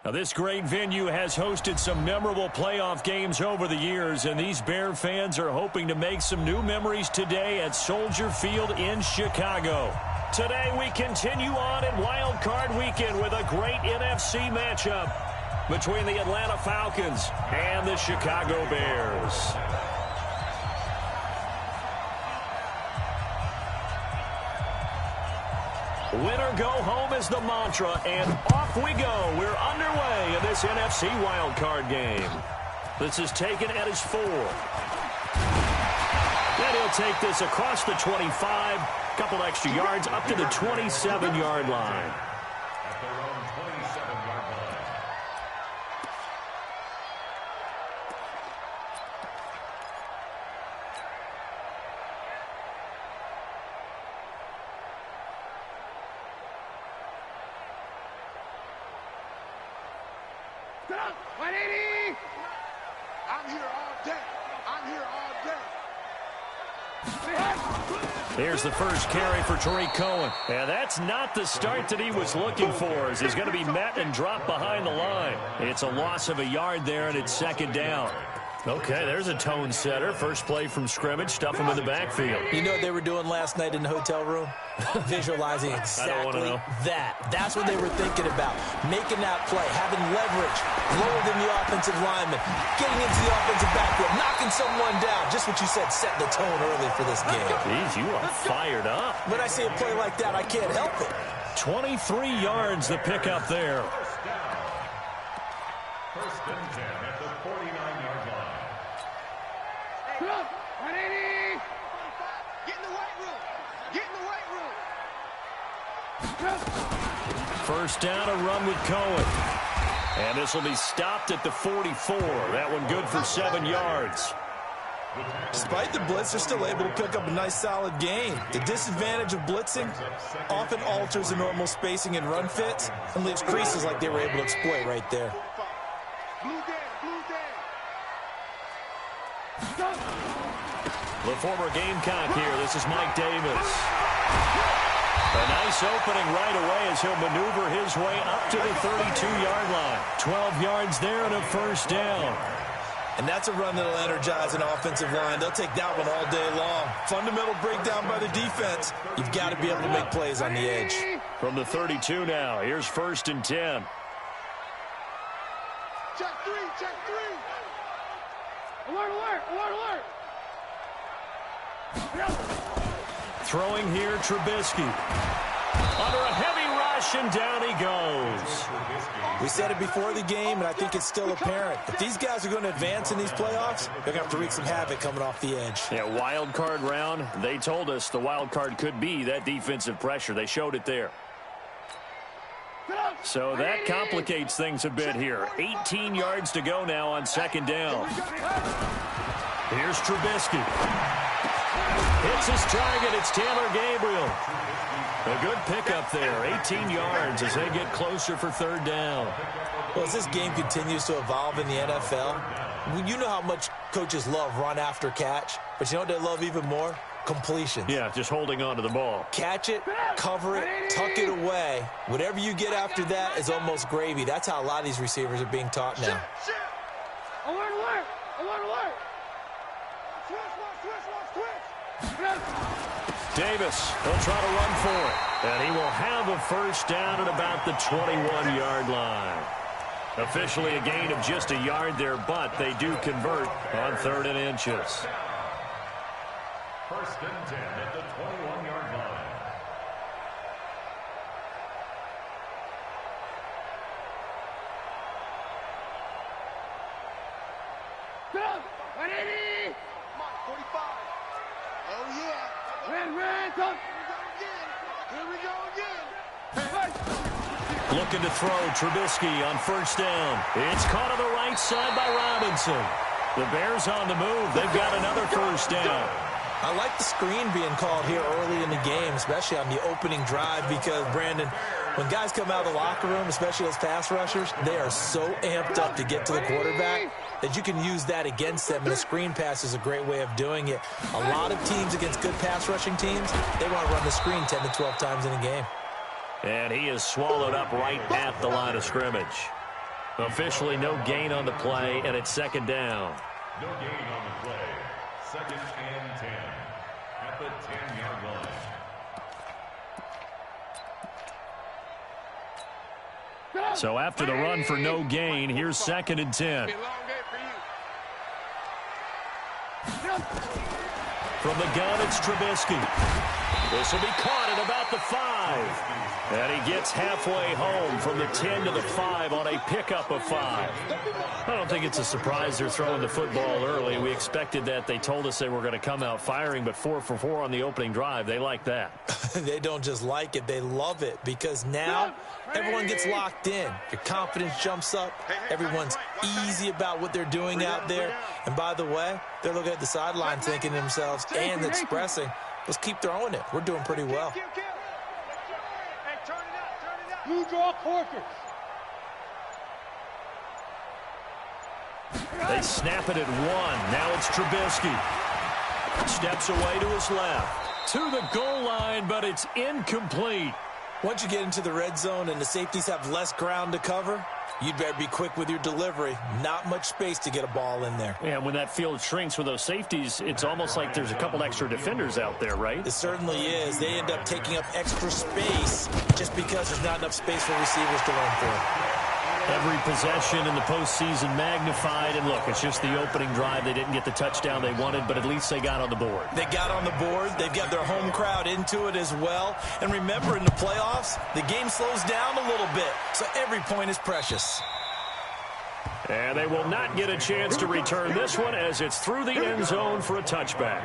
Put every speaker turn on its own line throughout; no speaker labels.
Now, this great venue has hosted some memorable playoff games over the years, and these Bear fans are hoping to make some new memories today at Soldier Field in Chicago. Today, we continue on in Wild Card Weekend with a great NFC matchup between the Atlanta Falcons and the Chicago Bears. Winner go home is the mantra, and off we go. We're underway in this NFC wildcard game. This is taken at his 4. And he'll take this across the 25, couple extra yards up to the 27-yard line. Here's the first carry for Tariq Cohen. And that's not the start that he was looking for, as he's going to be met and dropped behind the line. It's a loss of a yard there, and it's second down. Okay, there's a tone setter. First play from scrimmage, stuff him in the backfield.
You know what they were doing last night in the hotel room? Visualizing exactly that. That's what they were thinking about. Making that play, having leverage, lower than the offensive lineman, getting into the offensive backfield, knocking someone down. Just what you said, set the tone early for this game.
Jeez, you are fired up.
When I see a play like that, I can't help it.
23 yards the pickup there.
First and 10 at the 49-yard line.
180. Get in the weight room. Get in the weight room.
First down, a run with Cohen. And this will be stopped at the 44. That one good for 7 yards.
Despite the blitz, they're still able to pick up a nice, solid gain. The disadvantage of blitzing often alters the normal spacing and run fits and leaves creases like they were able to exploit right there.
The former Gamecock here. This is Mike Davis. A nice opening right away as he'll maneuver his way up to the 32-yard line. 12 yards there and a first down.
And that's a run that'll energize an offensive line. They'll take that one all day long. Fundamental breakdown by the defense. You've got to be able to make plays on the edge.
From the 32 now, here's first and 10.
Check 3, check 3. Alert, alert, alert, alert.
Throwing here, Trubisky. Under a heavy rush, and down he goes.
We said it before the game, and I think it's still apparent. If these guys are going to advance in these playoffs, they're going to have to wreak some havoc coming off the edge.
Yeah, wild card round. They told us the wild card could be that defensive pressure. They showed it there. So that complicates things a bit here. 18 yards to go now on second down. Here's Trubisky. Hits his target. It's Taylor Gabriel. A good pickup there. 18 yards as they get closer for third down.
Well, as this game continues to evolve in the NFL, you know how much coaches love run after catch, but you know what they love even more? Completions.
Yeah, just holding on to the ball.
Catch it, cover it, tuck it away. Whatever you get after that is almost gravy. That's how a lot of these receivers are being taught now.
Alert, alert, alert, alert. Switch.
Davis, he'll try to run for it. And he will have a first down at about the 21-yard line. Officially a gain of just a yard there, but they do convert on 3rd and inches.
First and 10 at the 21-yard line.
Go! 180! Come on, 45. Oh, yeah. Red, come. Here we go again.
Looking to throw, Trubisky on first down. It's caught on the right side by Robinson. The Bears on the move. They've got another first down.
I like the screen being called here early in the game, especially on the opening drive, because, Brandon, when guys come out of the locker room, especially those pass rushers, they are so amped up to get to the quarterback that you can use that against them, and a screen pass is a great way of doing it. A lot of teams against good pass rushing teams, they want to run the screen 10 to 12 times in a game.
And he is swallowed up right at the line of scrimmage. Officially no gain on the play, and it's second down.
No gain on the play. Second and 10 at the 10-yard line.
So after the run for no gain, here's second and 10. From the gun, it's Trubisky. This will be caught at about the 5. And he gets halfway home from the 10 to the 5 on a pickup of 5. I don't think it's a surprise they're throwing the football early. We expected that. They told us they were going to come out firing, but 4 for 4 on the opening drive. They like that.
They don't just like it. They love it because now everyone gets locked in. Your confidence jumps up. Everyone's easy about what they're doing out there. And by the way, they're looking at the sideline thinking to themselves and expressing, let's keep throwing it. We're doing pretty well.
You draw Corkers.
They snap it at 1. Now it's Trubisky. Steps away to his left. To the goal line, but it's incomplete.
Once you get into the red zone and the safeties have less ground to cover, you'd better be quick with your delivery. Not much space to get a ball in there.
And when that field shrinks with those safeties, it's almost like there's a couple extra defenders out there, right?
It certainly is. They end up taking up extra space just because there's not enough space for receivers to run through.
Every possession in the postseason magnified. And look, it's just the opening drive. They didn't get the touchdown they wanted, but at least they got on the board.
They got on the board. They've got their home crowd into it as well. And remember, in the playoffs, the game slows down a little bit, so every point is precious.
And they will not get a chance to return this one as it's through the end zone for a touchback.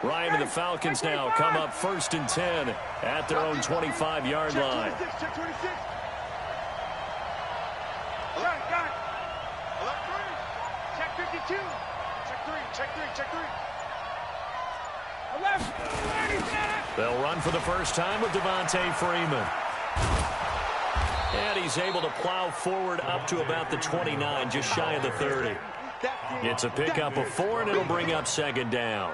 Ryan and the Falcons now come up 1st and 10 at their own 25-yard line.
Check 26. Got it. Check 52. Check 3. Left.
They'll run for the first time with Devontae Freeman. And he's able to plow forward up to about the 29, just shy of the 30. It's a pickup of 4, and it'll bring up second down.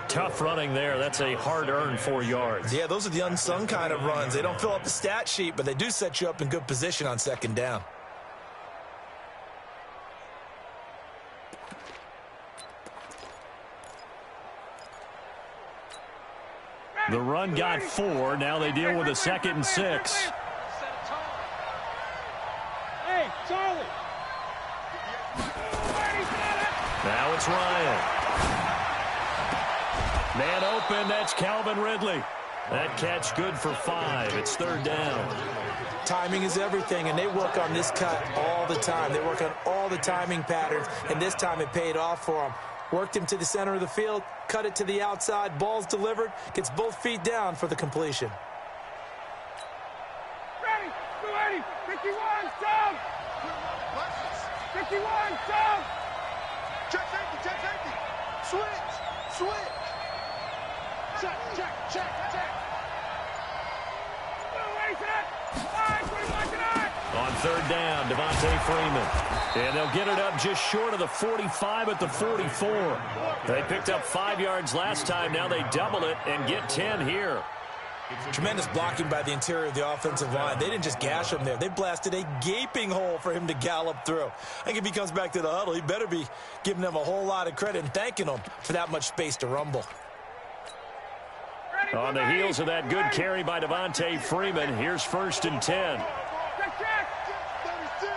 Tough running there. That's a hard-earned 4 yards.
Yeah, those are the unsung kind of runs. They don't fill up the stat sheet, but they do set you up in good position on second down.
The run got 4. Now they deal with a 2nd and 6.
Hey, Charlie.
Now it's Ryan. Man open, that's Calvin Ridley. That catch good for 5. It's 3rd down.
Timing is everything, and they work on this cut all the time. They work on all the timing patterns, and this time it paid off for them. Worked him to the center of the field, cut it to the outside, ball's delivered, gets both feet down for the completion.
Ready, 280, 51, down. 51, down. Check safety. Switch. Check. Ready for that. 21 tonight.
On 3rd down, Devontae Freeman. And they'll get it up just short of the 45 at the 44. They picked up 5 yards last time. Now they double it and get 10 here.
Tremendous blocking by the interior of the offensive line. They didn't just gash him there. They blasted a gaping hole for him to gallop through. I think if he comes back to the huddle, he better be giving them a whole lot of credit and thanking them for that much space to rumble.
On the heels of that good carry by Devontae Freeman, here's 1st and 10.
Check. 36.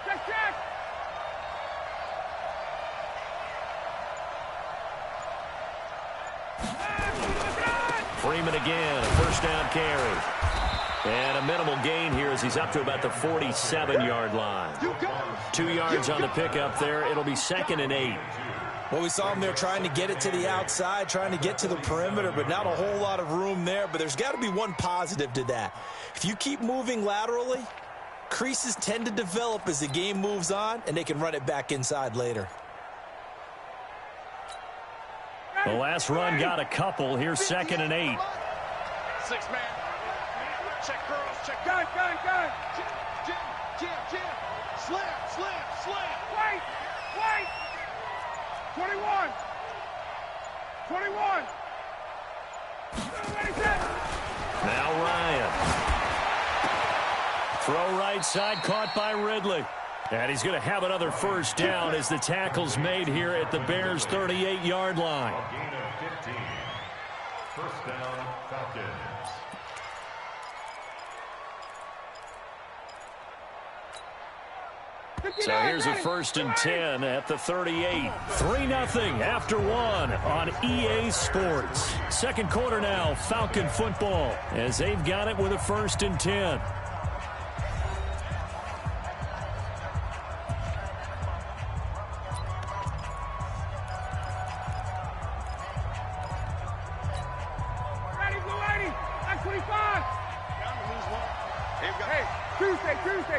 Check.
Freeman again, a 1st down carry. And a minimal gain here as he's up to about the 47-yard line. 2 yards on the pickup there. It'll be 2nd and 8.
Well, we saw him there trying to get it to the outside, trying to get to the perimeter, but not a whole lot of room there. But there's got to be one positive to that. If you keep moving laterally, creases tend to develop as the game moves on, and they can run it back inside later.
The last run got a couple. Here's 2nd and 8.
6 man. Check girls, check gun. Jim. Slam. Wait. 21.
Now Ryan. Throw right side, caught by Ridley. And he's going to have another first down as the tackle's made here at the Bears' 38-yard line.
A gain of 15. First down, Falcons.
So here's a 1st and 10 at the 38. 3-0 after 1 on EA Sports. Second quarter now, Falcon football, as they've got it with a 1st and 10.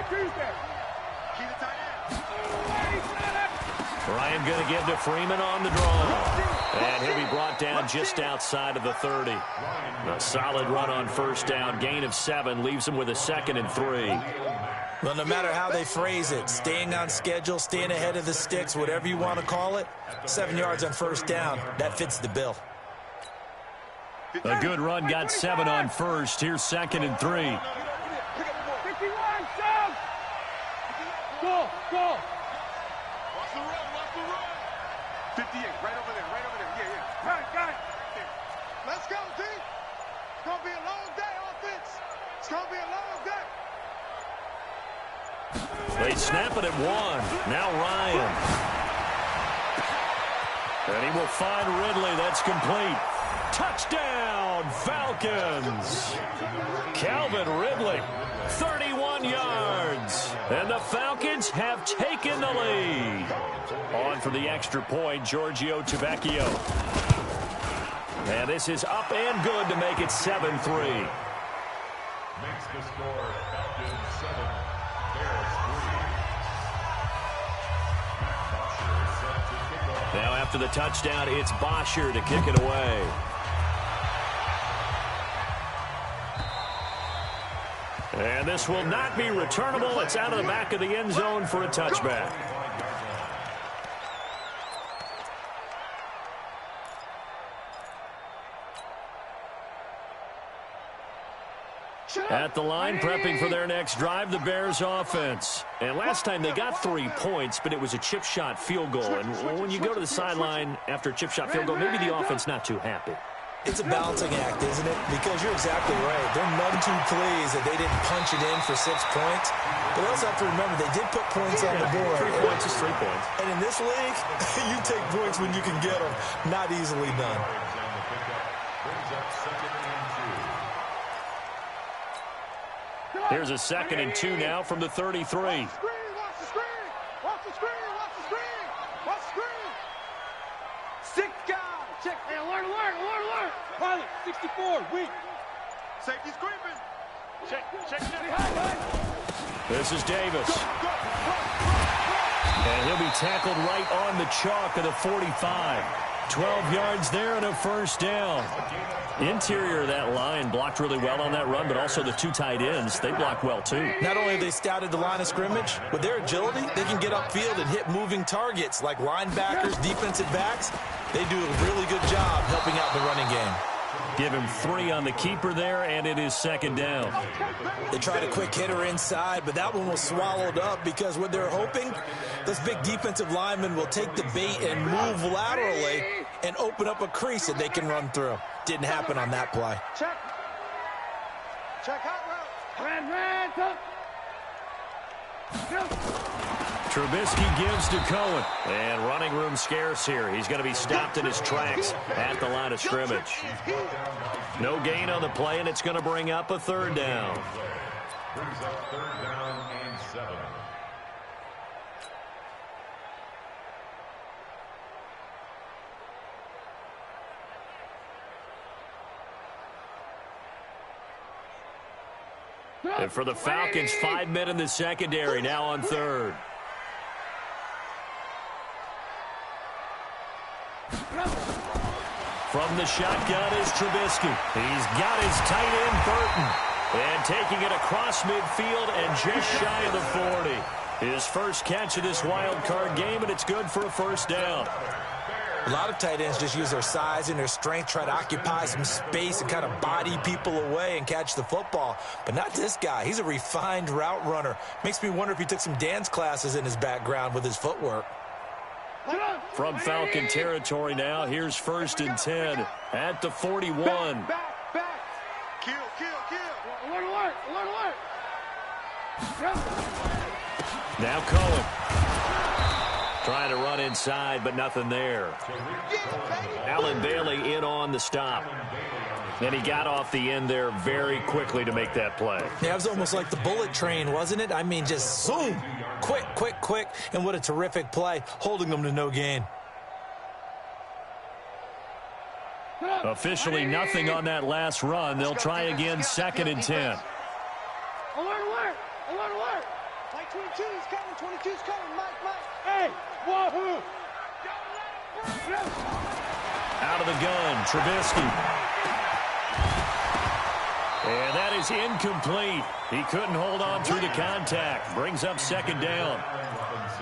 Tuesday.
Ryan going to give to Freeman on the draw. And he'll be brought down just outside of the 30. A solid run on first down. Gain of 7 leaves him with a 2nd and 3.
Well, no matter how they phrase it, staying on schedule, staying ahead of the sticks, whatever you want to call it, 7 yards on first down, that fits the bill.
A good run got 7 on first. Here's 2nd and 3.
51, jump! Go! Watch the run! 58, right over there, yeah. Got it. Let's go, D! It's gonna be a long day, offense! It's gonna be a long day!
They snap it at 1. Now Ryan. And he will find Ridley. That's complete. Touchdown, Falcons. Calvin Ridley, 31 yards. And the Falcons have taken the lead. On for the extra point, Giorgio Tavecchio. And this is up and good to make it 7-3.
Makes the score Falcons 7, Bears 3.
Now after the touchdown, it's Bosher to kick it away. And this will not be returnable. It's out of the back of the end zone for a touchback. At the line, prepping for their next drive, the Bears offense. And last time they got 3 points, but it was a chip shot field goal. And when you go to the sideline after a chip shot field goal, maybe the offense not too happy.
It's a balancing act, isn't it? Because you're exactly right. They're none too pleased that they didn't punch it in for 6 points. But they also have to remember they did put points on the board.
3 points is 3 points.
And in this league, you take points when you can get them. Not easily done.
Here's a 2nd and 2 now from the 33.
Watch the screen! Watch the screen! 6 guys! Check! Hey, alert! Pilot, 64, weak. Safety screaming. Check.
This is Davis. And he'll be tackled right on the chalk of the 45. 12 yards there and a first down. Interior of that line blocked really well on that run, but also the 2 tight ends, they blocked well too.
Not only have they scouted the line of scrimmage, with their agility, they can get upfield and hit moving targets like linebackers, defensive backs. They do a really good job helping out the running game.
Give him 3 on the keeper there, and it is 2nd down.
They tried a quick hitter inside, but that one was swallowed up because what they're hoping, this big defensive lineman will take the bait and move laterally and open up a crease that they can run through. Didn't happen on that play.
Check hot route. Ran.
Trubisky gives to Cohen. And running room scarce here. He's going to be stopped in his tracks at the line of scrimmage. No gain on the play, and it's going to bring up a 3rd down.
Brings up 3rd down and 7.
And for the Falcons, 5 men in the secondary, now on 3rd. From the shotgun is Trubisky. He's got his tight end, Burton. And taking it across midfield and just shy of the 40. His first catch of this wild card game, and it's good for a first down.
A lot of tight ends just use their size and their strength, try to occupy some space and kind of body people away and catch the football. But not this guy. He's a refined route runner. Makes me wonder if he took some dance classes in his background with his footwork.
From Falcon territory now, here's 1st and 10 at the 41.
Back. Kill. Alert.
Now Cohen. Trying to run inside, but nothing there. Alan Bailey in on the stop. And he got off the end there very quickly to make that play.
Yeah, it was almost like the bullet train, wasn't it? I mean, just zoom. Quick. And what a terrific play, holding them to no gain.
Officially nothing on that last run. They'll try again, 2nd and 10.
Alert. Mike 22's coming. 22's coming. Mike. Hey, wahoo.
Out of the gun, Trubisky. And that is incomplete. He couldn't hold on through the contact. Brings up 2nd down.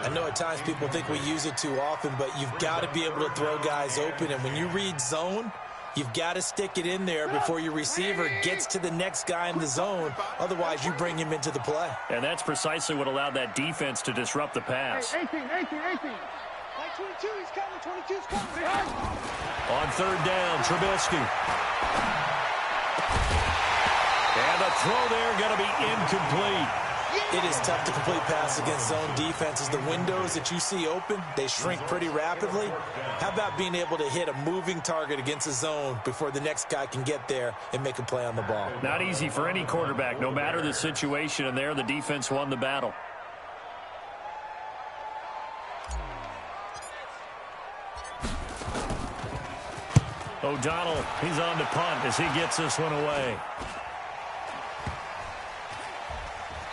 I know at times people think we use it too often, but you've got to be able to throw guys open. And when you read zone, you've got to stick it in there before your receiver gets to the next guy in the zone. Otherwise, you bring him into the play.
And that's precisely what allowed that defense to disrupt the pass.
18. Mike 22, he's coming. 22's coming.
On 3rd down, Trubisky. And the throw there going to be incomplete.
It is tough to complete pass against zone defenses. The windows that you see open, they shrink pretty rapidly. How about being able to hit a moving target against a zone before the next guy can get there and make a play on the ball?
Not easy for any quarterback, no matter the situation, and there the defense won the battle. O'Donnell, he's on to punt as he gets this one away.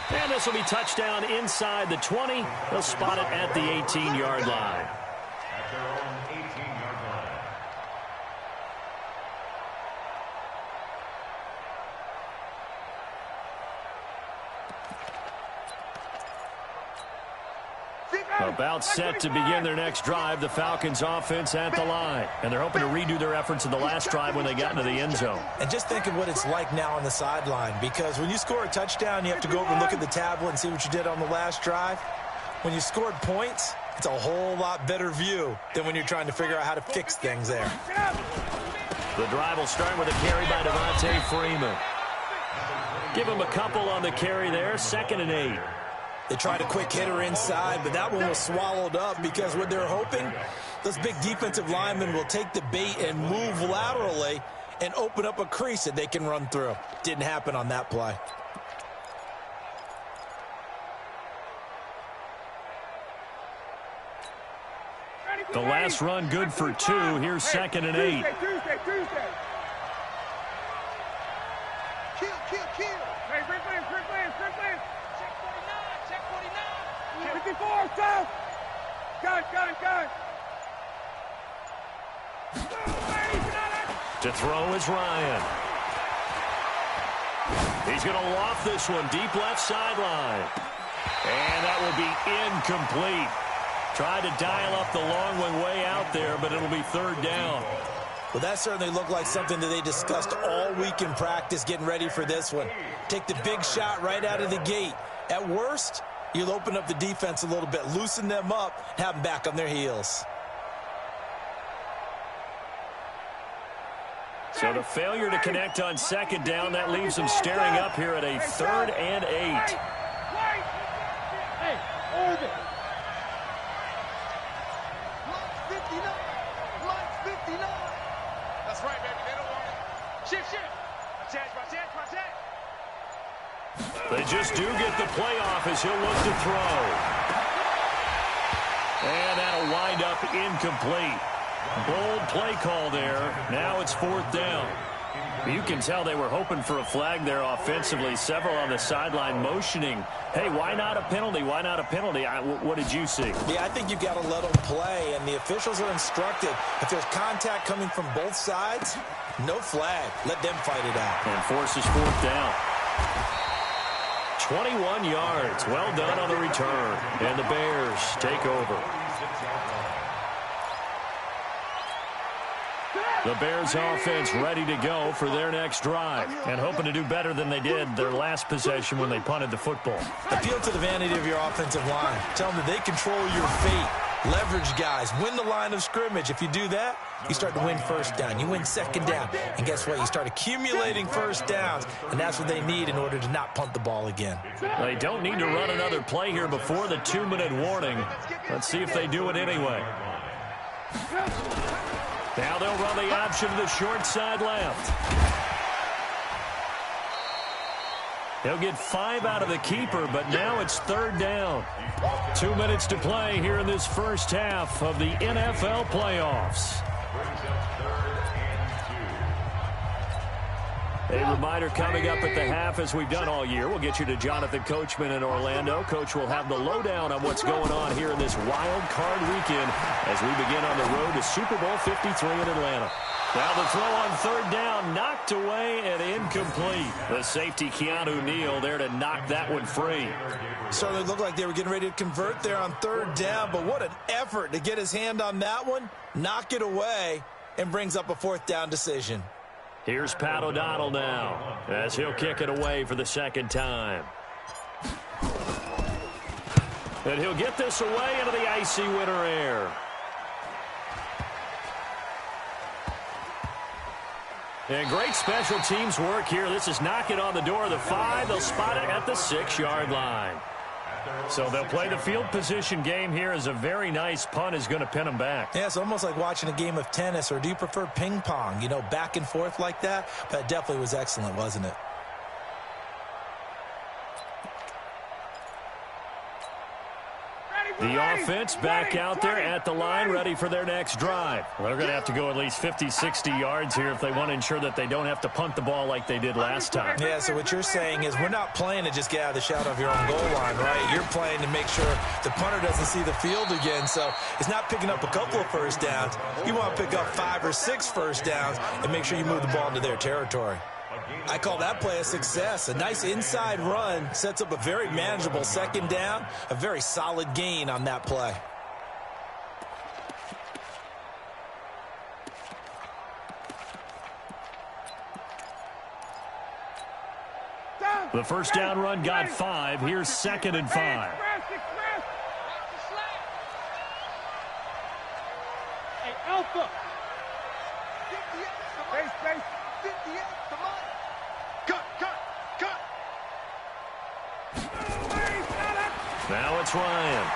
And this will be touchdown inside the 20. They'll spot it at the 18-yard line.
At their own 18-yard line.
About set to begin their next drive, the Falcons offense at the line. And they're hoping to redo their efforts in the last drive when they got into the end zone.
And just think of what it's like now on the sideline, because when you score a touchdown, you have to go over and look at the tablet and see what you did on the last drive. When you scored points, it's a whole lot better view than when you're trying to figure out how to fix things there.
The drive will start with a carry by Devontae Freeman. Give him a couple on the carry there, 2nd and 8.
They tried a quick hitter inside, but that one was swallowed up because what they're hoping, those big defensive linemen will take the bait and move laterally and open up a crease that they can run through. Didn't happen on that play.
The last run good for 2. Here's 2nd and 8.
Tuesday. Kill. Hey, Rick Lance. Check 49. 54, south. Got it.
To throw is Ryan. He's going to loft this one deep left sideline. And that will be incomplete. Tried to dial up the long one way out there, but it'll be 3rd down.
Well, that certainly looked like something that they discussed all week in practice getting ready for this one. Take the big shot right out of the gate. At worst, you'll open up the defense a little bit, loosen them up, have them back on their heels.
So the failure to connect on 2nd down, that leaves them staring up here at a 3rd and 8.
Hey, hold it. Mike's 59. That's right, baby. They don't want it. Shift. Protect.
They just do get the playoff as he'll look to throw. And that'll wind up incomplete. Bold play call there. Now it's 4th down. You can tell they were hoping for a flag there offensively. Several on the sideline motioning, hey, why not a penalty? Why not a penalty? What did you see?
Yeah, I think you've got to let them play, and the officials are instructed. If there's contact coming from both sides, no flag. Let them fight it out.
And forces fourth down. 21 yards. Well done on the return. And the Bears take over. The Bears offense ready to go for their next drive and hoping to do better than they did their last possession when they punted the football.
Appeal to the vanity of your offensive line. Tell them that they control your fate. Leverage guys. Win the line of scrimmage. If you do that, you start to win first down. You win second down. And guess what? You start accumulating first downs, and that's what they need in order to not punt the ball again.
They don't need to run another play here before the 2-minute warning. Let's see if they do it anyway. Now they'll run the option to the short side left. He'll get 5 out of the keeper, but now it's third down. 2 minutes to play here in this first half of the NFL playoffs. A reminder coming up at the half, as we've done all year. We'll get you to Jonathan Coachman in Orlando. Coach will have the lowdown on what's going on here in this wild card weekend as we begin on the road to Super Bowl 53 in Atlanta. Now the throw on third down, knocked away and incomplete. The safety, Keanu Neal, there to knock that one free.
Certainly looked like they were getting ready to convert there on third down, but what an effort to get his hand on that one, knock it away, and brings up a fourth down decision.
Here's Pat O'Donnell now as he'll kick it away for the second time. And he'll get this away into the icy winter air. And great special teams work here. This is knocking on the door of the 5. They'll spot it at the 6-yard line. So they'll play the field position game here as a very nice punt is going to pin them back.
Yeah, it's almost like watching a game of tennis, or do you prefer ping pong? You know, back and forth like that? That definitely was excellent, wasn't it?
The offense back out there at the line, ready for their next drive. Well, they're going to have to go at least 50, 60 yards here if they want to ensure that they don't have to punt the ball like they did last time.
Yeah, so what you're saying is we're not playing to just get out of the shadow of your own goal line, right? You're playing to make sure the punter doesn't see the field again. So it's not picking up a couple of first downs. You want to pick up 5 or 6 first downs and make sure you move the ball into their territory. I call that play a success. A nice inside run sets up a very manageable second down, a very solid gain on that play.
The first down run got 5. Here's 2nd and 5.
Hey, Alpha. Space. 58, come on. Cut.
Now it's Ryan.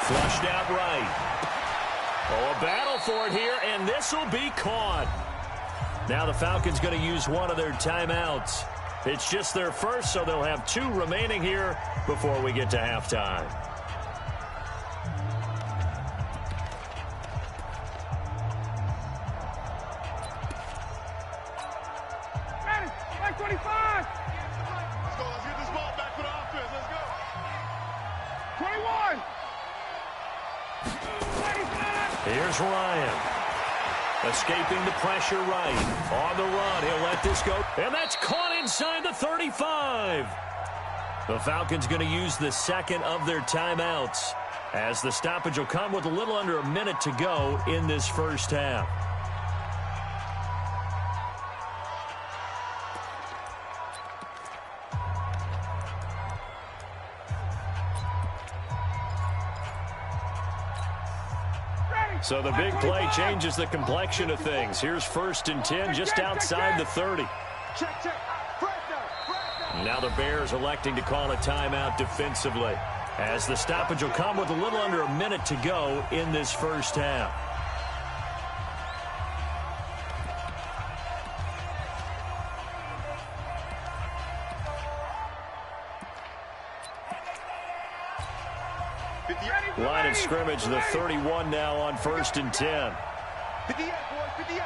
Flushed out right. Oh, a battle for it here, and this will be caught. Now the Falcons going to use one of their timeouts. It's just their first, so they'll have 2 remaining here before we get to halftime.
Back 25. Let's get this ball back for the offense. Let's go. 21. 25.
Here's Ryan. Escaping the pressure right. On the run, he'll let this go. And that's caught inside the 35. The Falcons going to use the second of their timeouts, as the stoppage will come with a little under a minute to go in this first half. So the big play changes the complexion of things. Here's 1st and 10 just outside the 30. Now the Bears electing to call a timeout defensively, as the stoppage will come with a little under a minute to go in this first half. Line of scrimmage, the 31 now on 1st and 10.
58, boys, 58,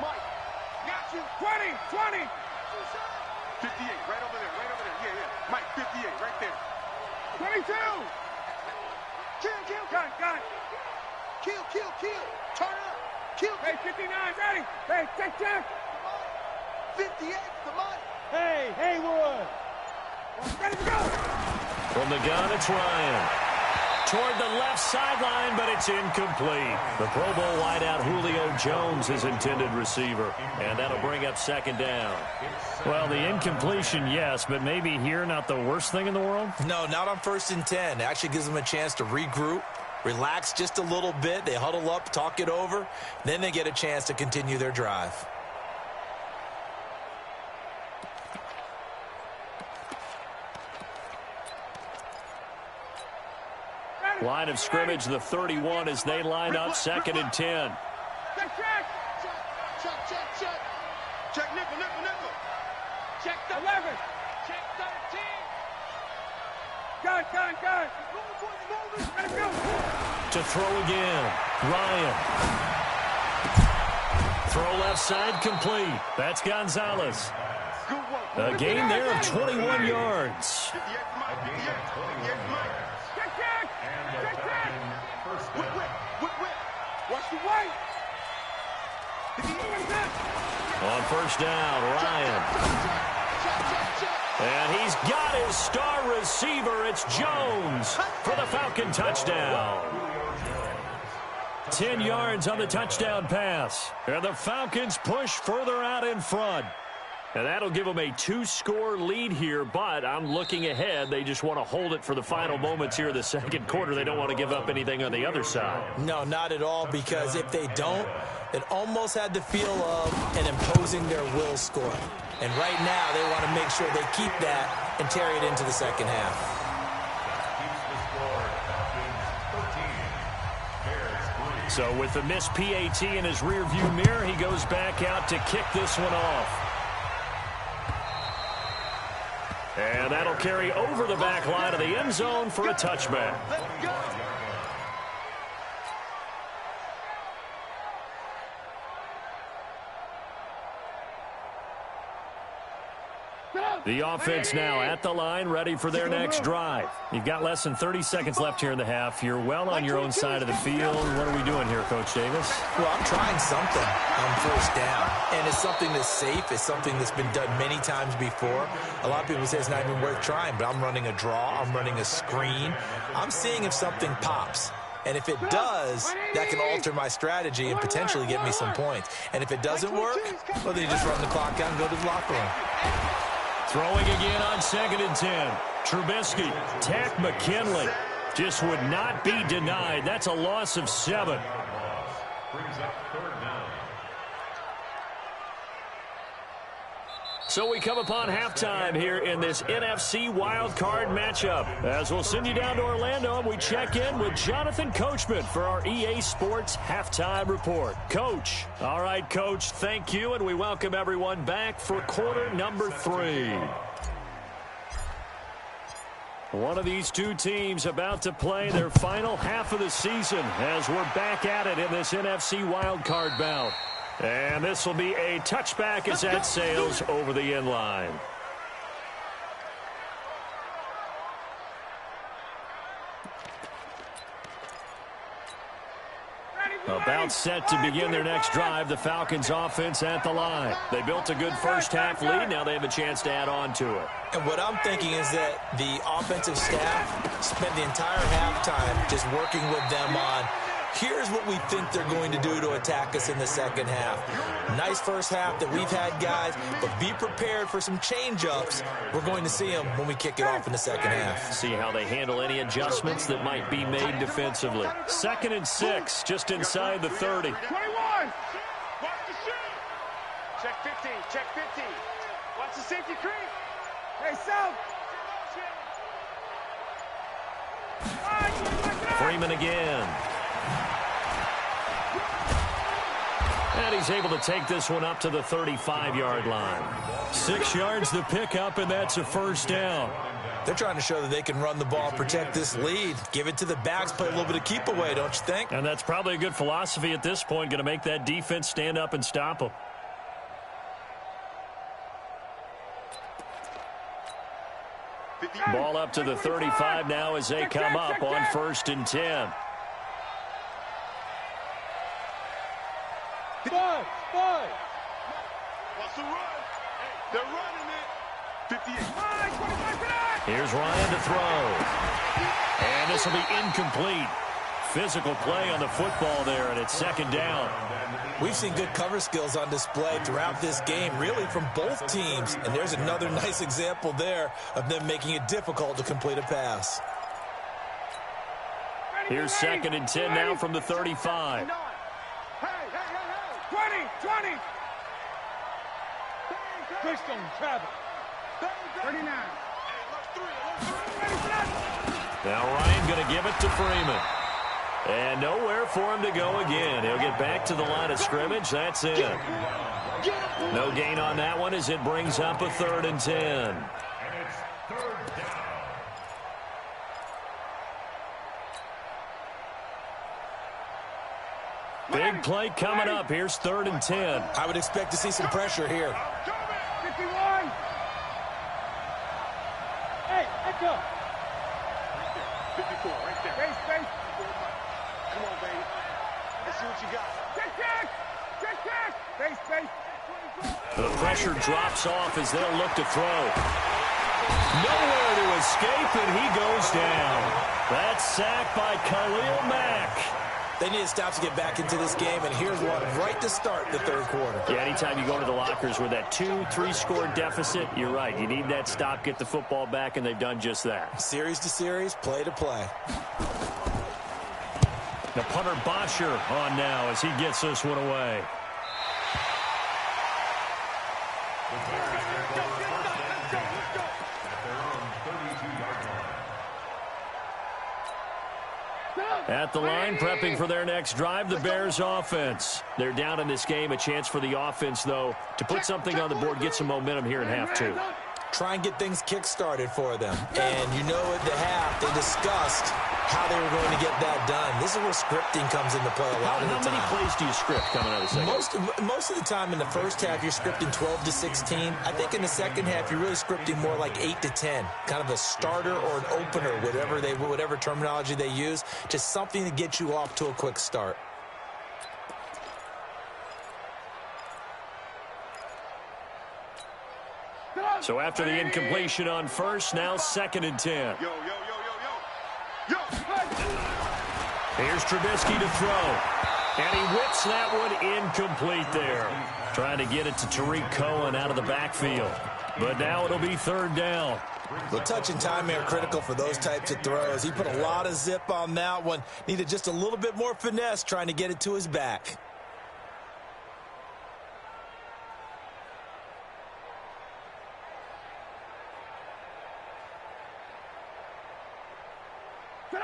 Mike. Got 20, 20. 58, right over there, right over there. Yeah, yeah. Mike, 58, right there. 22. Kill. Got it. Kill. Turn up. Kill. Hey, 59, ready. Hey, check. 58, come on. Hey, Haywood. Ready to go.
From the gun, it's Ryan. Toward the left sideline, but it's incomplete. The Pro Bowl wideout Julio Jones is intended receiver, and that'll bring up second down. Well, the incompletion, yes, but maybe here not the worst thing in the world?
No, not on 1st and 10. It actually gives them a chance to regroup, relax just a little bit. They huddle up, talk it over. Then they get a chance to continue their drive.
Line of scrimmage, the 31, as they line up 2nd and 10.
Check. Check nickel. Check 11. Check 13. Got it. Let him go.
To throw again, Ryan. Throw left side complete. That's Gonzalez. A gain there of 21 yards.
Watch the way.
On 1st down, Ryan. And he's got his star receiver. It's Jones for the Falcon touchdown. 10 yards on the touchdown pass. And the Falcons push further out in front. And that'll give them a 2-score lead here, but I'm looking ahead. They just want to hold it for the final moments here of the 2nd quarter. They don't want to give up anything on the other side.
No, not at all, because if they don't, it almost had the feel of an imposing their will score. And right now, they want to make sure they keep that and carry it into the 2nd half.
So with the missed PAT in his rearview mirror, he goes back out to kick this one off. And that'll carry over the back line of the end zone for a touchback. The offense now at the line, ready for their next drive. You've got less than 30 seconds left here in the half. You're well on your own side of the field. What are we doing here, Coach Davis?
Well, I'm trying something on 1st down, and it's something that's safe. It's something that's been done many times before. A lot of people say it's not even worth trying, but I'm running a draw. I'm running a screen. I'm seeing if something pops. And if it does, that can alter my strategy and potentially get me some points. And if it doesn't work, well, then you just run the clock out and go to the locker room.
Throwing again on 2nd and 10. Trubisky, Tack McKinley. Just would not be denied. That's a loss of 7.
Brings up 3rd down.
So we come upon halftime here in this NFC wildcard matchup. As we'll send you down to Orlando, and we check in with Jonathan Coachman for our EA Sports Halftime Report. Coach. All right, Coach, thank you, and we welcome everyone back for quarter number 3. One of these two teams about to play their final half of the season as we're back at it in this NFC wildcard bout. And this will be a touchback as that sails over the end line. About set to begin their next drive, the Falcons offense at the line. They built a good first half lead. Now they have a chance to add on to it.
And what I'm thinking is that the offensive staff spent the entire halftime just working with them on, here's what we think they're going to do to attack us in the 2nd half. Nice first half that we've had, guys, but be prepared for some change-ups. We're going to see them when we kick it off in the 2nd half.
See how they handle any adjustments that might be made defensively. 2nd and 6, just inside the 30.
21. Watch the shoot. Check 15. Check 15. Watch the safety creep. Hey, South.
Freeman again. And he's able to take this one up to the 35-yard line. 6 yards the pickup, and that's a first down.
They're trying to show that they can run the ball, protect this lead. Give it to the backs, play a little bit of keep away, don't you think?
And that's probably a good philosophy at this point, going to make that defense stand up and stop them. Ball up to the 35 now as they come up on 1st and 10.
Five. What's the run? They're running it. 58.
Here's Ryan to throw. And this will be incomplete. Physical play on the football there, and it's 2nd down.
We've seen good cover skills on display throughout this game, really from both teams. And there's another nice example there of them making it difficult to complete a pass.
Here's 2nd and 10 now from the 35.
20. Christian Travis. 39.
Now Ryan going to give it to Freeman. And nowhere for him to go again. He'll get back to the line of scrimmage. That's it. No gain on that one as it brings up a 3rd and 10.
And it's 3rd down.
Big play coming up. Here's 3rd and 10.
I would expect to see some pressure here.
51. Hey, echo. 54, right there. Space. Come on, baby. Let's see what you got. Check. Space.
The pressure drops off as they'll look to throw. Nowhere to escape, and he goes down. That's sacked by Khalil Mack.
They need to stop to get back into this game, and here's one right to start the 3rd quarter.
Yeah, anytime you go to the lockers with that 2-3 score deficit, you're right. You need that stop, get the football back, and they've done just that.
Series to series, play to play.
The punter Bosher on now as he gets this one away. At the line, prepping for their next drive, the Bears offense. They're down in this game. A chance for the offense, though, to put something on the board, get some momentum here in half 2.
Try and get things kick-started for them. And you know at the half, they discussed how they were going to get that done. This is where scripting comes into play a lot of the time.
How many plays do you script coming out of the second?
Most of the time in the first half, you're scripting 12 to 16. I think in the second half, you're really scripting more like 8 to 10. Kind of a starter or an opener, whatever terminology they use. Just something to get you off to a quick start.
So after the incompletion on 1st, now 2nd and 10.
Yo.
Here's Trubisky to throw. And he whips that one incomplete there. Trying to get it to Tariq Cohen out of the backfield. But now it'll be 3rd down.
The touch and time are critical for those types of throws. He put a lot of zip on that one. Needed just a little bit more finesse trying to get it to his back.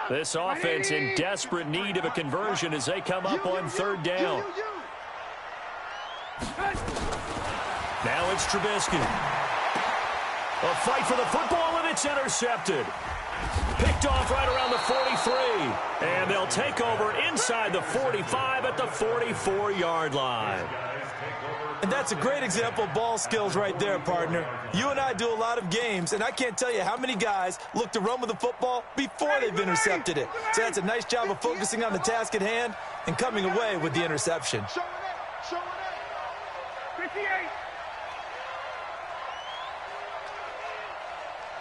This offense in desperate need of a conversion as they come up on 3rd down. Now it's Trubisky. A fight for the football, and it's intercepted. Picked off right around the 43. And they'll take over inside the 45 at the 44-yard line.
And that's a great example of ball skills right there, partner. You and I do a lot of games, and I can't tell you how many guys look to run with the football before they've intercepted it. So that's a nice job of focusing on the task at hand and coming away with the interception.
Show it. 58.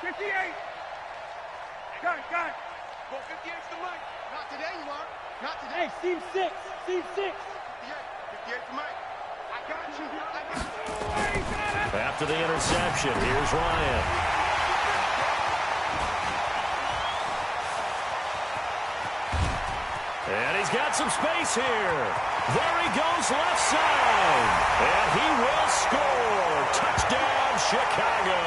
58. Got it. Well, 58's the mic. Not today, you are. Not today. Hey, Steve 6. 58 for Mike. I got you.
After the interception, here's Ryan. And he's got some space here. There he goes left side. And he will score. Touchdown, Chicago.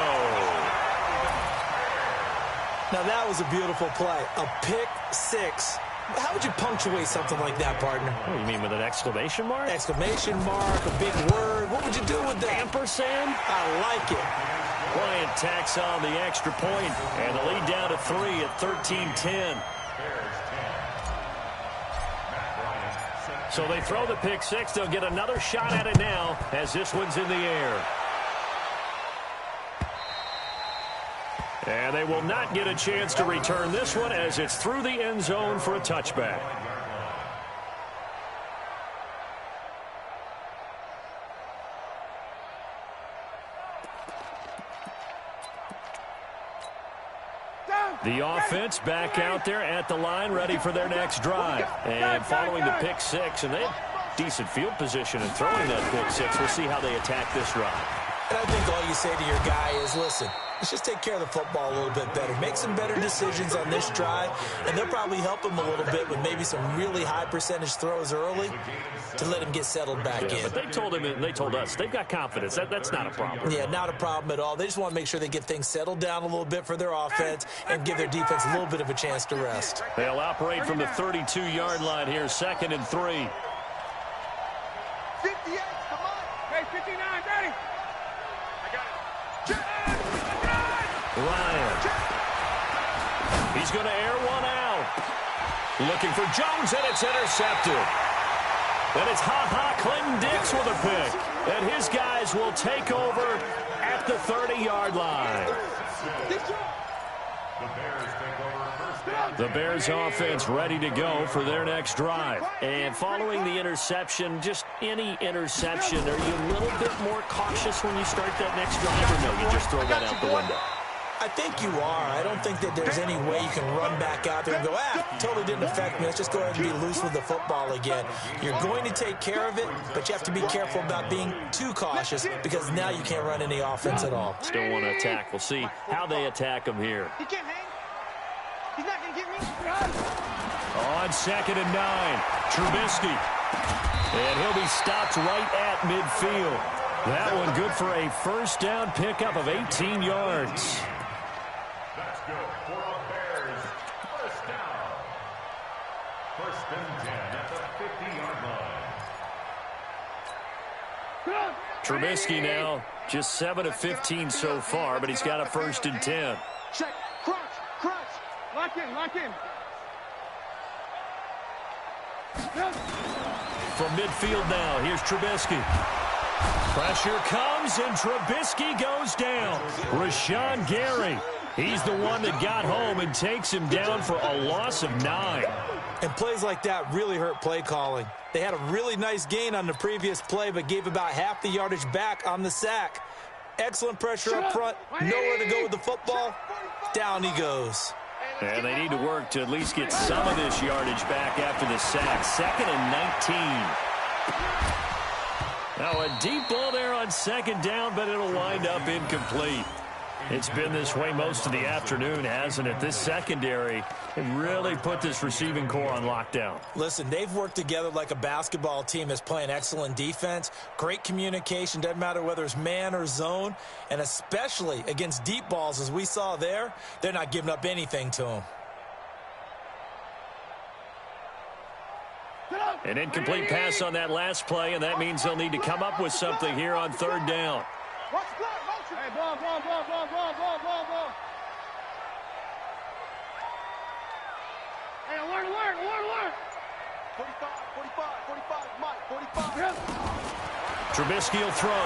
Now that was a beautiful play. A pick 6. How would you punctuate something like that, partner?
What do you mean, with an exclamation mark?
Exclamation mark, a big word. What would you do with that?
Ampersand?
I like it.
Bryant tacks on the extra point, and the lead down to 3 at 13-10. So they throw the pick 6. They'll get another shot at it now as this one's in the air. And they will not get a chance to return this one as it's through the end zone for a touchback. The offense back out there at the line, ready for their next drive. And following the pick six, and they have decent field position in throwing that pick six. We'll see how they attack this drive.
And I think all you say to your guy is, listen, let's just take care of the football a little bit better. Make some better decisions on this drive, and they'll probably help him a little bit with maybe some really high percentage throws early to let him get settled back in.
But they told him, and they told us, they've got confidence. That's not a problem.
Yeah, not a problem at all. They just want to make sure they get things settled down a little bit for their offense and give their defense a little bit of a chance to rest.
They'll operate from the 32-yard line here, 2nd and 3.
58, come on. Hey, 59, ready.
Ryan. He's going to air one out. Looking for Jones, and it's intercepted. And it's Clinton Dix with a pick. And his guys will take over at the 30-yard line. The Bears offense ready to go for their next drive. And following the interception, just any interception, are you a little bit more cautious when you start that next drive, or no, you just throw that out the window?
I think you are. I don't think that there's any way you can run back out there and go, totally didn't affect me. Let's just go ahead and be loose with the football again. You're going to take care of it, but you have to be careful about being too cautious because now you can't run any offense at all.
Still want to attack. We'll see how they attack them here.
He can't hang. He's not going to get me.
On 2nd and 9, Trubisky. And he'll be stopped right at midfield. That one good for a first down pickup of 18 yards.
That's good for a Bears first down. 1st and 10 at the 50-yard line.
Trubisky now just 7 of 15 so far, but he's got a 1st and 10.
Check, crunch, crunch. Lock in, lock in.
From midfield now, here's Trubisky. Pressure comes, and Trubisky goes down. Rashawn Gary, he's the one that got home and takes him down for a loss of 9.
And plays like that really hurt play calling. They had a really nice gain on the previous play, but gave about half the yardage back on the sack. Excellent pressure up front, nowhere to go with the football. Down he goes.
And they need to work to at least get some of this yardage back after the sack. 2nd and 19. Now a deep ball there on 2nd down, but it'll wind up incomplete. It's been this way most of the afternoon, hasn't it? This secondary can really put this receiving core on lockdown.
Listen, they've worked together like a basketball team that's playing excellent defense. Great communication, doesn't matter whether it's man or zone. And especially against deep balls, as we saw there, they're not giving up anything to them.
An incomplete pass on that last play, and that means they'll need to come up with something here on 3rd down.
Watch the clock, motion. Hey, ball. Hey, alert. 45, Mike, 45.
Trubisky will throw.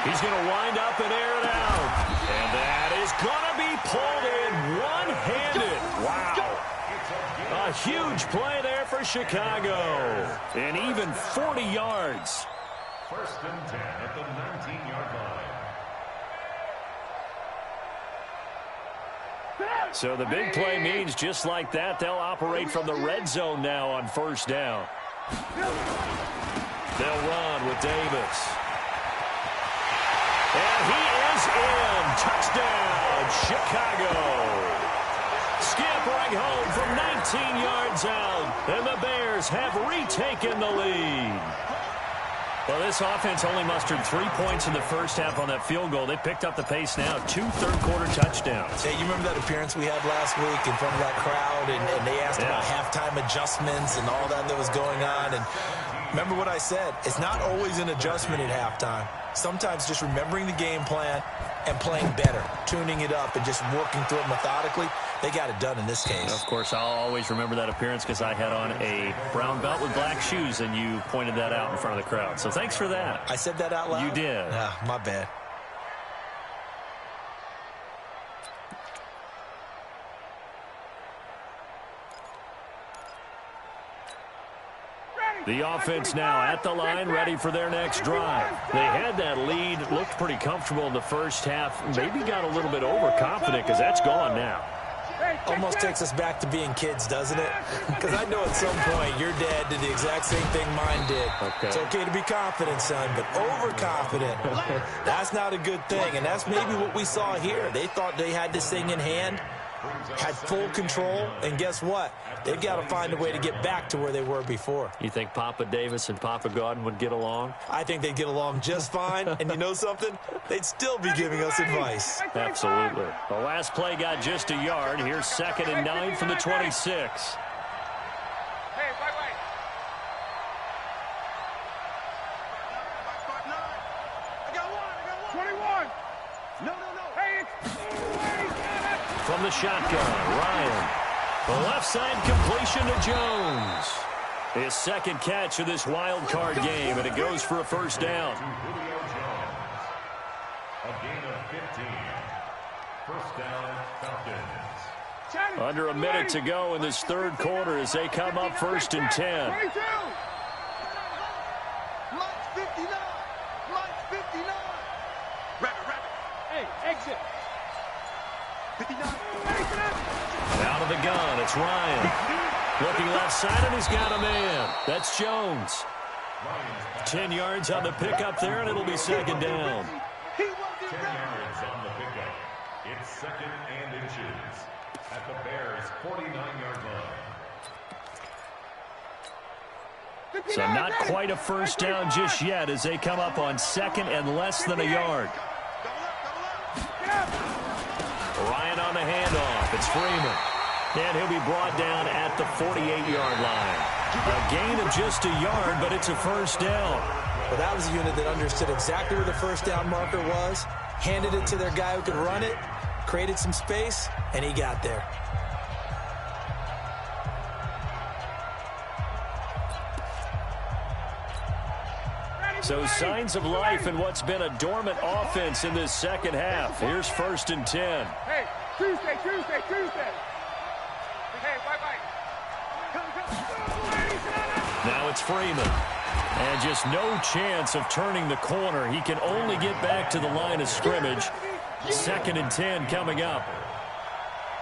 He's going to wind up and air it out. And that is going to be pulled in one-handed. Wow. A huge play there for Chicago. And even 40 yards.
1st and 10 at the 19-yard line.
So the big play means just like that, they'll operate from the red zone now on 1st down. They'll run with Davis. And he is in. Touchdown, Chicago. Scampering home from 19 yards out. And the Bears have retaken the lead. Well, this offense only mustered 3 points in the first half on that field goal. They picked up the pace now. 2 third-quarter touchdowns.
Hey, you remember that appearance we had last week in front of that crowd, and they asked about halftime adjustments and all that was going on. And remember what I said. It's not always an adjustment at halftime. Sometimes just remembering the game plan and playing better, tuning it up and just working through it methodically. They got it done in this case.
Of course, I'll always remember that appearance because I had on a brown belt with black shoes, and you pointed that out in front of the crowd. So thanks for that.
I said that out loud?
You did.
My bad.
The offense now at the line, ready for their next drive. They had that lead, looked pretty comfortable in the first half, maybe got a little bit overconfident because that's gone now.
Almost takes us back to being kids, doesn't it? Because I know at some point your dad did the exact same thing mine did.
Okay.
It's okay to be confident, son, but overconfident, that's not a good thing. And that's maybe what we saw here. They thought they had this thing in hand, had full control, and guess what? They've got to find a way to get back to where they were before.
You think Papa Davis and Papa Godwin would get along?
I think they'd get along just fine, and you know something? They'd still be giving us advice.
Absolutely. The last play got just a yard. Here's 2nd and 9 from the 26.
Hey, wait. I got one. 21. No. Hey,
From the shotgun, Ryan. The left side completion to Jones. His second catch of this wild card game, and it goes for a first down.
A gain of 15. First down, Falcons.
Under a minute to go in this third quarter as they come up 1st and 10.
Mike's 59. Rabbit. Hey, exit. 59.
Out of the gun, it's Ryan. Looking left side, and he's got a man. That's Jones. 10 yards on the pickup there, and it'll be 2nd down.
10 yards on the pickup. It's 2nd and inches at the Bears' 49-yard line.
So not quite a first down just yet as they come up on 2nd and less than a yard. Ryan on the handoff. It's Freeman. And he'll be brought down at the 48-yard line. A gain of just a yard, but it's a first down.
Well, that was a unit that understood exactly where the first down marker was, handed it to their guy who could run it, created some space, and he got there.
So signs of life in what's been a dormant offense in this second half. Here's 1st and 10.
Hey, Tuesday. Hey, bye.
Now it's Freeman. And just no chance of turning the corner. He can only get back to the line of scrimmage. 2nd and 10 coming up.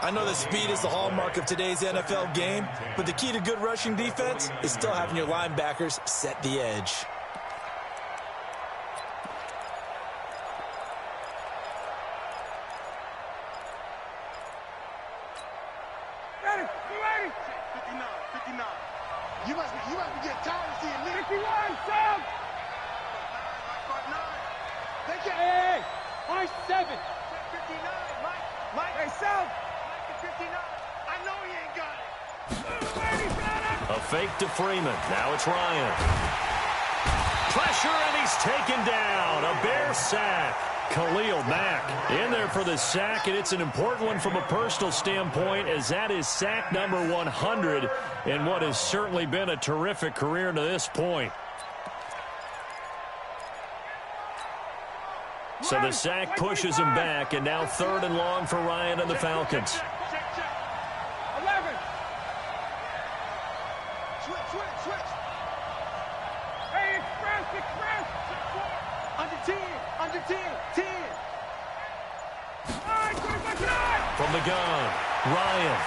I know that speed is the hallmark of today's NFL game, but the key to good rushing defense is still having your linebackers set the edge.
Ready. 59. You must be getting tired of seeing me. 51, Sam. 9. They can't. Hey, my 7. 59, Mike. Hey, Sam. 59. I know he ain't got it.
A fake to Freeman. Now it's Ryan. Pressure, and he's taken down. A Bear sack. Khalil Mack in there for the sack, and it's an important one from a personal standpoint as that is sack number 100 in what has certainly been a terrific career to this point. So the sack pushes him back, and now 3rd and long for Ryan and the Falcons.
11. Switch. Hey, express. Under 10. 10. All right, 25.
From the gun, Ryan.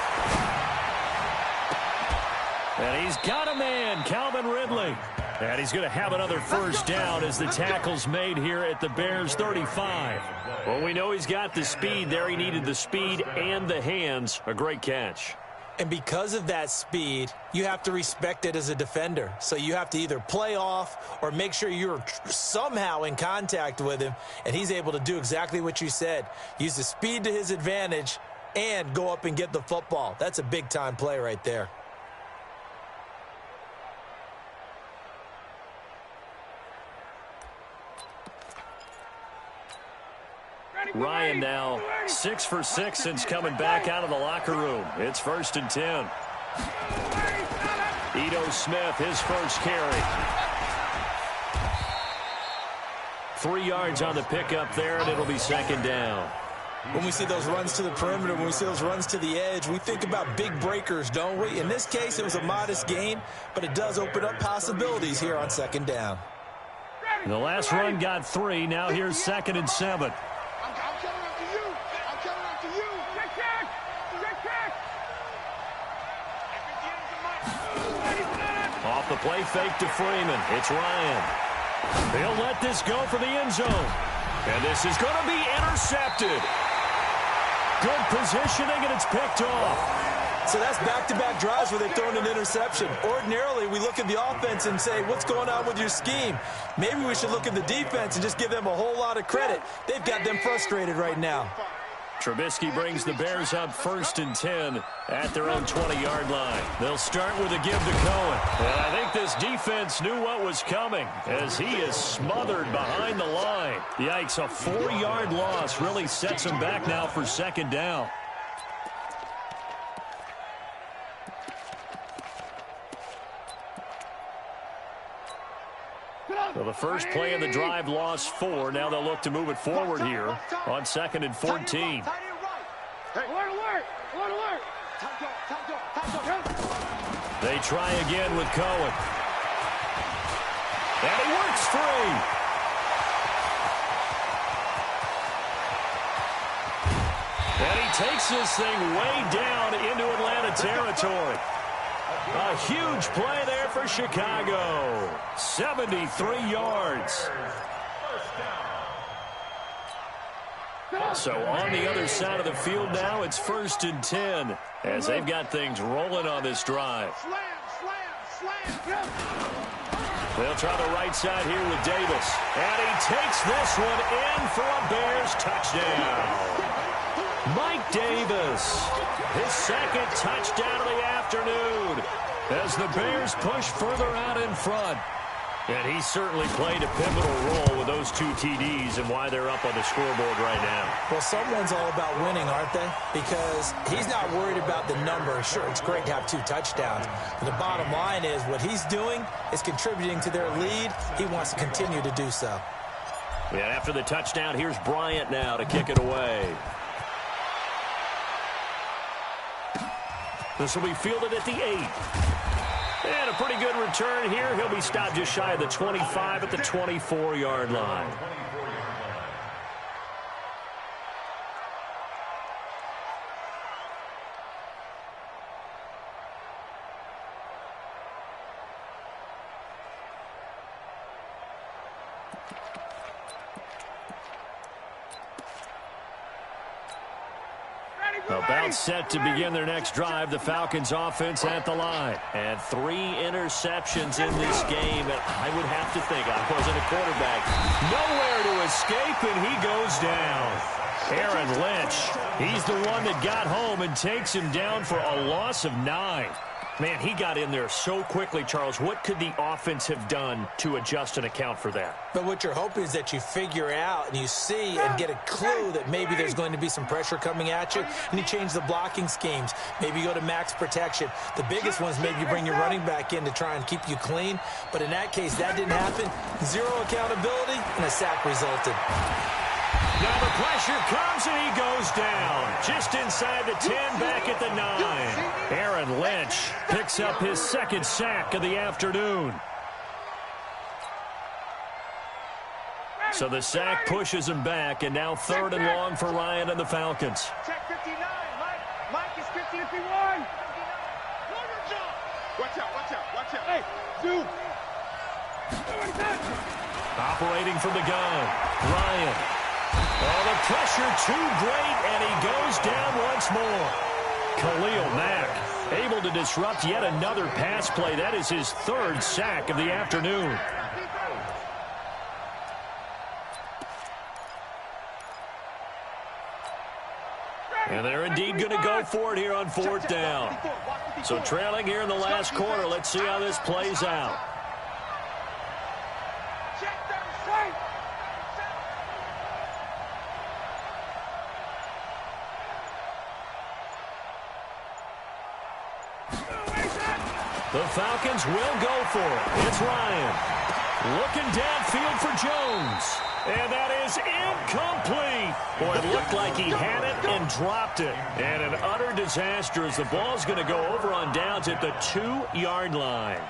And he's got a man, Calvin Ridley. And he's going to have another first down as the tackle's made here at the Bears' 35. Well, we know he's got the speed there. He needed the speed and the hands. A great catch.
And because of that speed, you have to respect it as a defender. So you have to either play off or make sure you're somehow in contact with him, and he's able to do exactly what you said. Use the speed to his advantage and go up and get the football. That's a big-time play right there.
Ryan now 6 for 6 since coming back out of the locker room. It's 1st and 10. Ito Smith, his first carry. 3 yards on the pickup there, and it'll be 2nd down.
When we see those runs to the perimeter, when we see those runs to the edge, we think about big breakers, don't we? In this case, it was a modest gain, but it does open up possibilities here on second down.
The last run got 3. Now here's 2nd and 7.
I'm coming after you. I'm coming after you. Check.
Off the play fake to Freeman. It's Ryan. He'll let this go for the end zone. And this is going to be intercepted. Good positioning, and it's picked off.
So that's back-to-back drives where they've thrown an interception. Ordinarily, we look at the offense and say, what's going on with your scheme? Maybe we should look at the defense and just give them a whole lot of credit. They've got them frustrated right now.
Trubisky brings the Bears up 1st and 10 at their own 20-yard line. They'll start with a give to Cohen. And I think this defense knew what was coming as he is smothered behind the line. Yikes, a 4-yard loss really sets him back now for 2nd down. So the first play of the drive lost 4. Now they'll look to move it forward here on 2nd and 14. They try again with Cohen. And he works free. And he takes this thing way down into Atlanta territory. A huge play there for Chicago. 73 yards. So on the other side of the field now, it's 1st and 10 as they've got things rolling on this drive. They'll try the right side here with Davis. And he takes this one in for a Bears touchdown. Mike Davis, his 2nd touchdown of the afternoon as the Bears push further out in front. And he certainly played a pivotal role with those 2 TDs and why they're up on the scoreboard right now.
Well, someone's all about winning, aren't they? Because he's not worried about the number. Sure, it's great to have 2 touchdowns. But the bottom line is what he's doing is contributing to their lead. He wants to continue to do so.
Yeah, after the touchdown, here's Bryant now to kick it away. This will be fielded at the 8. And a pretty good return here. He'll be stopped just shy of the 25 at the 24-yard line. About set to begin their next drive. The Falcons offense at the line. And 3 interceptions in this game. And I would have to think, I wasn't a quarterback, nowhere to escape, and he goes down. Aaron Lynch, he's the one that got home and takes him down for a loss of 9. Man, he got in there so quickly, Charles. What could the offense have done to adjust and account for that?
But what you're hoping is that you figure out and you see and get a clue that maybe there's going to be some pressure coming at you, and you change the blocking schemes. Maybe you go to max protection. The biggest one is maybe you bring your running back in to try and keep you clean. But in that case, that didn't happen. 0 accountability, and a sack resulted.
Now the pressure comes and he goes down. Just inside the 10, back at the 9. Aaron Lynch picks up his 2nd sack of the afternoon. So the sack pushes him back, and now 3rd and long for Ryan and the Falcons.
Check 59. Mike is 50 if he won. Watch out. Hey, dude.
Operating from the gun, Ryan. Oh, the pressure too great, and he goes down once more. Khalil Mack able to disrupt yet another pass play. That is his 3rd sack of the afternoon. And they're indeed going to go for it here on 4th down. So trailing here in the last quarter. Let's see how this plays out. The Falcons will go for it. It's Ryan. Looking downfield for Jones. And that is incomplete. Boy, it looked like he had it and dropped it. And an utter disaster as the ball's going to go over on downs at the 2-yard line.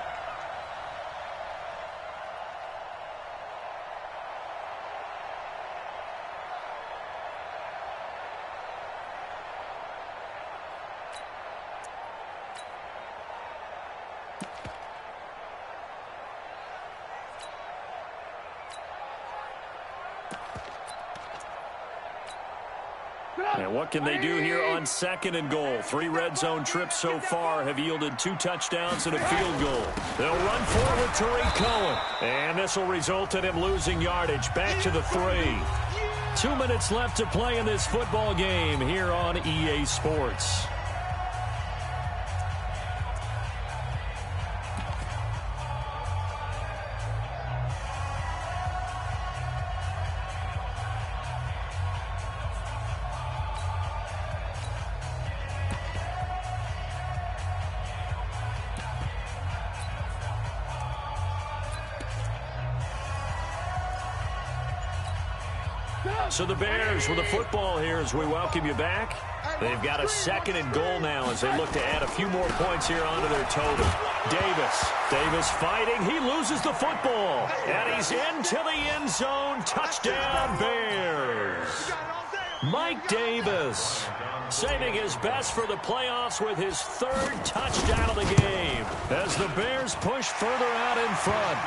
And what can they do here on 2nd and goal? 3 red zone trips so far have yielded 2 touchdowns and a field goal. They'll run forward to Tariq Cohen. And this will result in him losing yardage back to the 3. 2 minutes left to play in this football game here on EA Sports. So the Bears with the football here as we welcome you back. They've got a 2nd and goal now as they look to add a few more points here onto their total. Davis fighting. He loses the football. And he's into the end zone. Touchdown, Bears. Mike Davis saving his best for the playoffs with his 3rd touchdown of the game as the Bears push further out in front.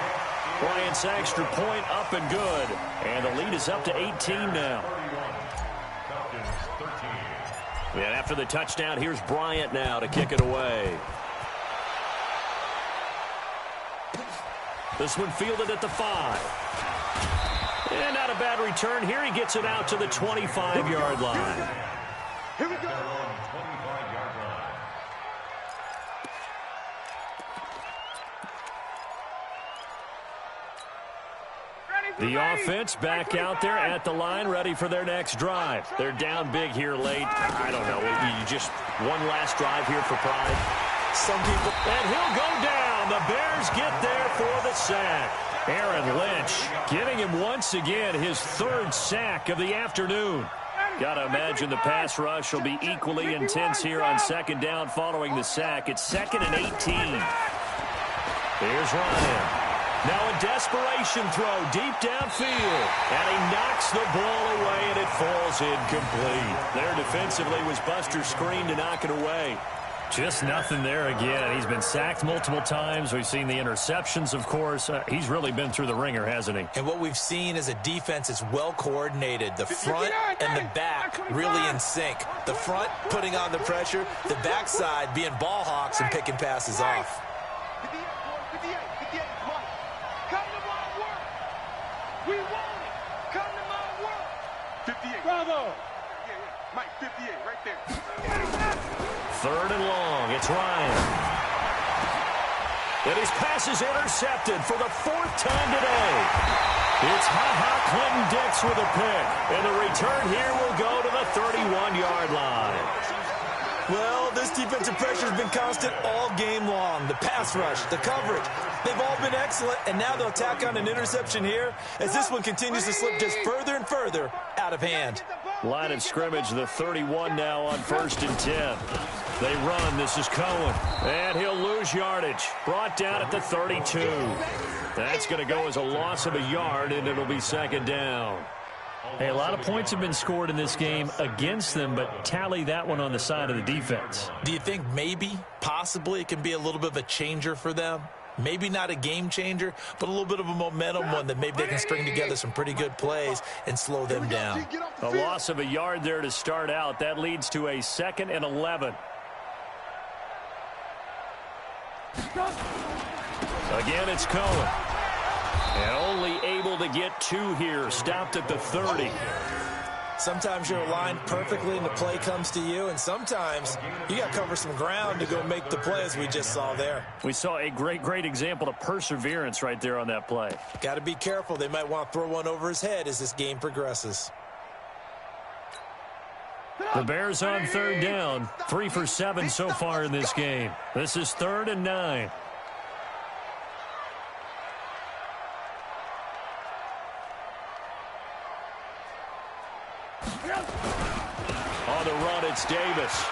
Bryant's extra point up and good. And the lead is up to 18 now. And after the touchdown, here's Bryant now to kick it away. This one fielded at the 5. And not a bad return here. He gets it out to the 25-yard line.
Here we go.
The offense back out there at the line, ready for their next drive. They're down big here late. I don't know. You just one last drive here for pride.
Some people.
And he'll go down. The Bears get there for the sack. Aaron Lynch getting him once again his 3rd sack of the afternoon. Got to imagine the pass rush will be equally intense here on 2nd down following the sack. It's 2nd and 18. Here's Ryan. Now a desperation throw deep downfield. And he knocks the ball away, and it falls incomplete. There defensively was Buster Screen to knock it away. Just nothing there again. He's been sacked multiple times. We've seen the interceptions, of course. He's really been through the ringer, hasn't he?
And what we've seen is a defense that's well coordinated. The front and the back really in sync. The front putting on the pressure. The backside being ball hawks and picking passes off.
We want it. Come to my work. 58. Bravo. Yeah. Mike, 58, right there.
3rd and long. It's Ryan. And his pass is intercepted for the 4th time today. It's Clinton Dix with a pick. And the return here will go to the 31-yard line.
Well, this defensive pressure has been constant all game long. The pass rush, the coverage, they've all been excellent, and now they'll tack on an interception here as this one continues to slip just further and further out of hand.
Line of scrimmage, the 31 now on 1st and 10. They run. This is Cohen. And he'll lose yardage. Brought down at the 32. That's going to go as a loss of a yard, and it'll be 2nd down. Hey, a lot of points have been scored in this game against them, but tally that one on the side of the defense.
Do you think maybe, possibly, it can be a little bit of a changer for them? Maybe not a game changer, but a little bit of a momentum one that maybe they can string together some pretty good plays and slow them down.
A loss of a yard there to start out. That leads to a 2nd and 11. Again, it's Cohen. And only able to get 2 here. Stopped at the 30.
Sometimes you're aligned perfectly and the play comes to you, and sometimes you got to cover some ground to go make the play as we just saw there.
We saw a great example of perseverance right there on that play.
Got to be careful. They might want to throw one over his head as this game progresses.
The Bears on 3rd down. 3 for 7 so far in this game. This is 3rd and 9. On the run, it's Davis.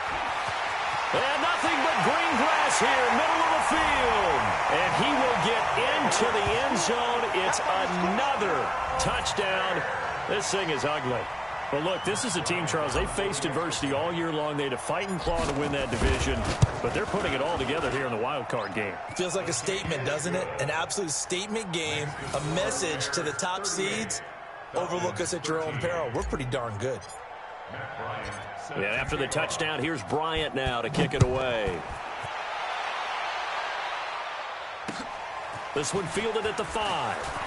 And nothing but green grass here, middle of the field. And he will get into the end zone. It's another touchdown. This thing is ugly. But look, this is a team, Charles, they faced adversity all year long. They had to fight and claw to win that division. But they're putting it all together here in the wild card game.
Feels like a statement, doesn't it? An absolute statement game, a message to the top seeds. Overlook us at your own peril. We're pretty darn good.
Yeah, after the touchdown, here's Bryant now to kick it away. This one fielded at the 5.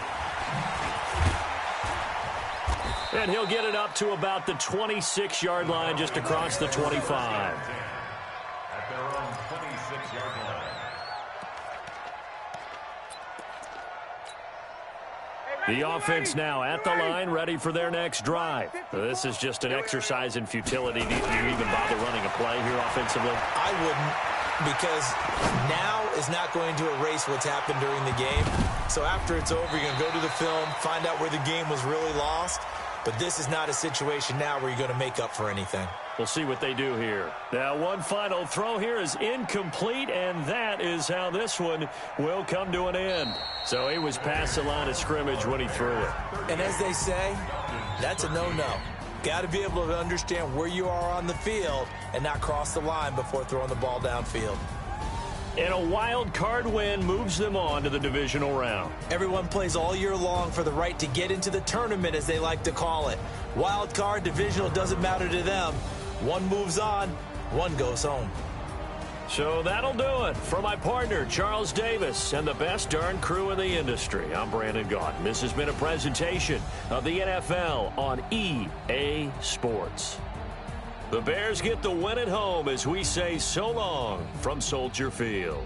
And he'll get it up to about the 26-yard line, just across the 25.
At their own 26-yard line.
The offense now at the line, ready for their next drive. This is just an exercise in futility. Do you even bother running a play here offensively?
I wouldn't, because now is not going to erase what's happened during the game. So after it's over, you're going to go to the film, find out where the game was really lost. But this is not a situation now where you're going to make up for anything.
We'll see what they do here. Now, one final throw here is incomplete, and that is how this one will come to an end. So he was past the line of scrimmage when he threw it.
And as they say, that's a no-no. Got to be able to understand where you are on the field and not cross the line before throwing the ball downfield.
And a wild card win moves them on to the divisional round.
Everyone plays all year long for the right to get into the tournament, as they like to call it. Wild card, divisional, doesn't matter to them. One moves on, one goes home.
So that'll do it. For my partner, Charles Davis, and the best darn crew in the industry, I'm Brandon Gaudin. This has been a presentation of the NFL on EA Sports. The Bears get the win at home as we say so long from Soldier Field.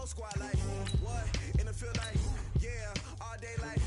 Squad like, what? In the field like, yeah, all day like,